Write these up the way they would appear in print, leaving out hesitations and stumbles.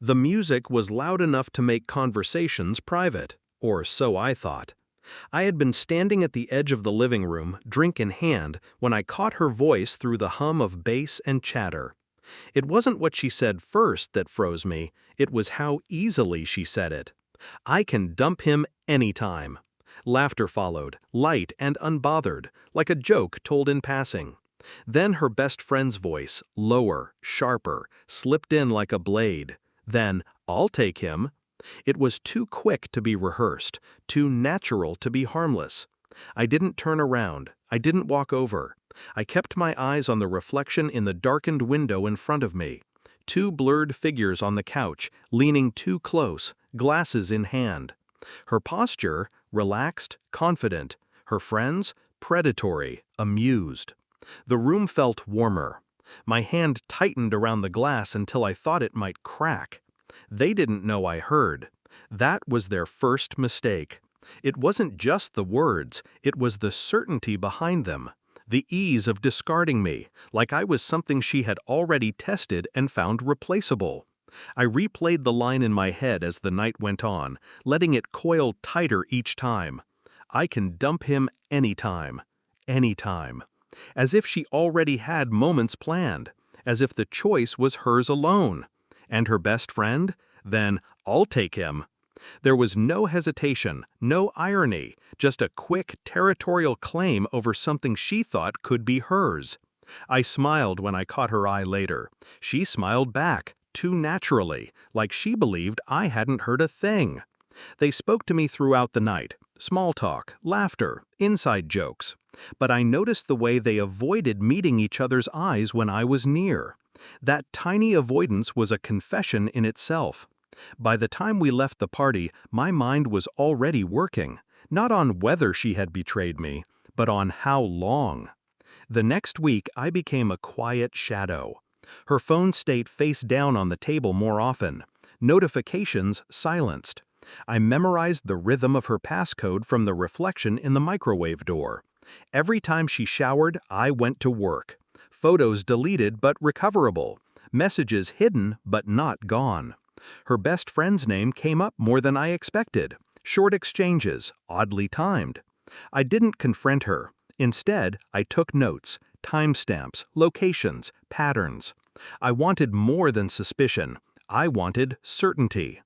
The music was loud enough to make conversations private, or so I thought. I had been standing at the edge of the living room, drink in hand, when I caught her voice through the hum of bass and chatter. It wasn't what she said first that froze me, it was how easily she said it. "I can dump him anytime." Laughter followed, light and unbothered, like a joke told in passing. Then her best friend's voice, lower, sharper, slipped in like a blade. Then, "I'll take him." It was too quick to be rehearsed, too natural to be harmless. I didn't turn around, I didn't walk over. I kept my eyes on the reflection in the darkened window in front of me. Two blurred figures on the couch, leaning too close, glasses in hand. Her posture, relaxed, confident. Her friends, predatory, amused. The room felt warmer. My hand tightened around the glass until I thought it might crack. They didn't know I heard. That was their first mistake. It wasn't just the words, it was the certainty behind them. The ease of discarding me, like I was something she had already tested and found replaceable. I replayed the line in my head as the night went on, letting it coil tighter each time. "I can dump him anytime. Anytime." As if she already had moments planned, as if the choice was hers alone. And her best friend? Then, "I'll take him." There was no hesitation, no irony, just a quick, territorial claim over something she thought could be hers. I smiled when I caught her eye later. She smiled back, too naturally, like she believed I hadn't heard a thing. They spoke to me throughout the night. Small talk, laughter, inside jokes. But I noticed the way they avoided meeting each other's eyes when I was near. That tiny avoidance was a confession in itself. By the time we left the party, my mind was already working, not on whether she had betrayed me, but on how long. The next week, I became a quiet shadow. Her phone stayed face down on the table more often. Notifications silenced. I memorized the rhythm of her passcode from the reflection in the microwave door. Every time she showered, I went to work. Photos deleted but recoverable. Messages hidden but not gone. Her best friend's name came up more than I expected. Short exchanges, oddly timed. I didn't confront her. Instead, I took notes, timestamps, locations, patterns. I wanted more than suspicion. I wanted certainty.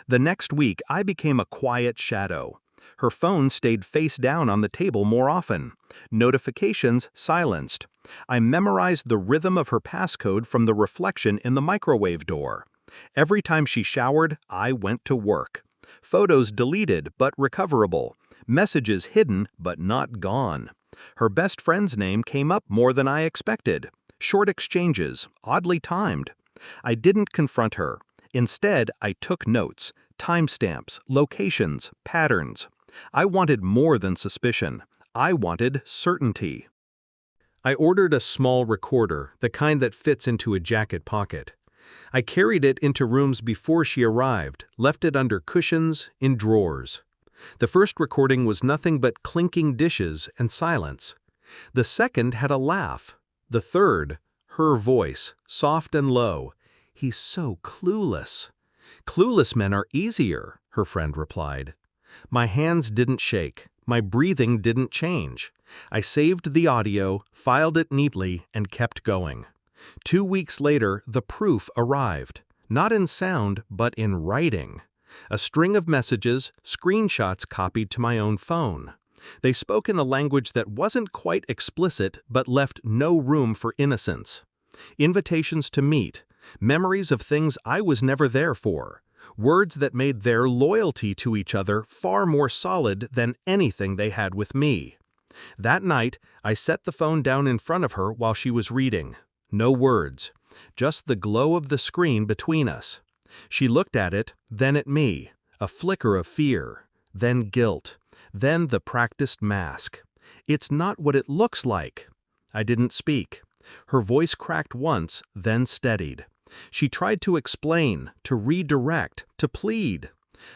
The next week, I became a quiet shadow. Her phone stayed face down on the table more often. Notifications silenced. I memorized the rhythm of her passcode from the reflection in the microwave door. Every time she showered, I went to work. Photos deleted but recoverable. Messages hidden but not gone. Her best friend's name came up more than I expected. Short exchanges, oddly timed. I didn't confront her. Instead, I took notes, timestamps, locations, patterns. I wanted more than suspicion. I wanted certainty. I ordered a small recorder, the kind that fits into a jacket pocket. I carried it into rooms before she arrived, left it under cushions, in drawers. The first recording was nothing but clinking dishes and silence. The second had a laugh. The third, her voice, soft and low. "He's so clueless." "Clueless men are easier," her friend replied. My hands didn't shake. My breathing didn't change. I saved the audio, filed it neatly, and kept going. 2 weeks later, the proof arrived. Not in sound, but in writing. A string of messages, screenshots copied to my own phone. They spoke in a language that wasn't quite explicit, but left no room for innocence. Invitations to meet. Memories of things I was never there for. Words that made their loyalty to each other far more solid than anything they had with me. That night, I set the phone down in front of her while she was reading. No words. Just the glow of the screen between us. She looked at it, then at me. A flicker of fear. Then guilt. Then the practiced mask. "It's not what it looks like." I didn't speak. Her voice cracked once, then steadied. She tried to explain, to redirect, to plead.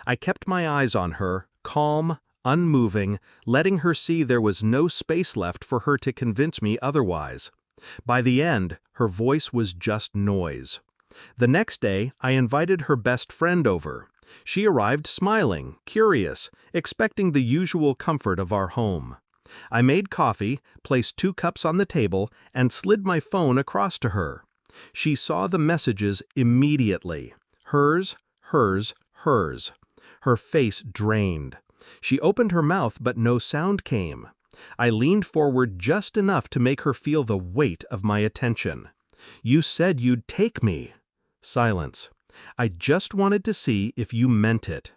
I kept my eyes on her, calm, unmoving, letting her see there was no space left for her to convince me otherwise. By the end, her voice was just noise. The next day, I invited her best friend over. She arrived smiling, curious, expecting the usual comfort of our home. I made coffee, placed 2 cups on the table, and slid my phone across to her. She saw the messages immediately. Hers, hers, hers. Her face drained. She opened her mouth, but no sound came. I leaned forward just enough to make her feel the weight of my attention. "You said you'd take me." Silence. "I just wanted to see if you meant it."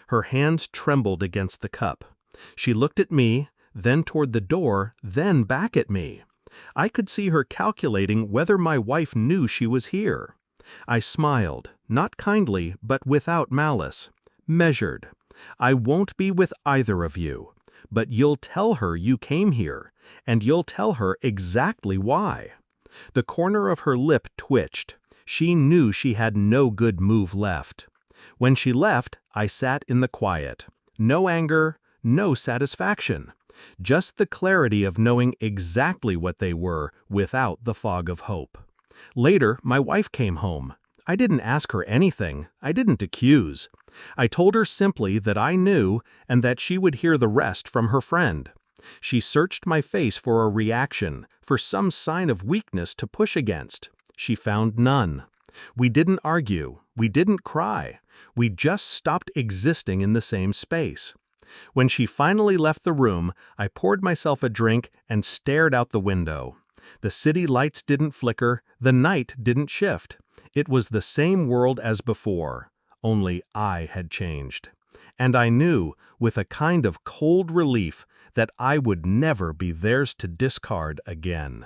Her hands trembled against the cup. She looked at me, then toward the door, then back at me. I could see her calculating whether my wife knew she was here. I smiled, not kindly, but without malice. Measured. "I won't be with either of you. But you'll tell her you came here, and you'll tell her exactly why." The corner of her lip twitched. She knew she had no good move left. When she left, I sat in the quiet. No anger, no satisfaction. Just the clarity of knowing exactly what they were without the fog of hope. Later, my wife came home. I didn't ask her anything. I didn't accuse. I told her simply that I knew and that she would hear the rest from her friend. She searched my face for a reaction, for some sign of weakness to push against. She found none. We didn't argue. We didn't cry. We just stopped existing in the same space. When she finally left the room, I poured myself a drink and stared out the window. The city lights didn't flicker, the night didn't shift. It was the same world as before, only I had changed. And I knew, with a kind of cold relief, that I would never be theirs to discard again.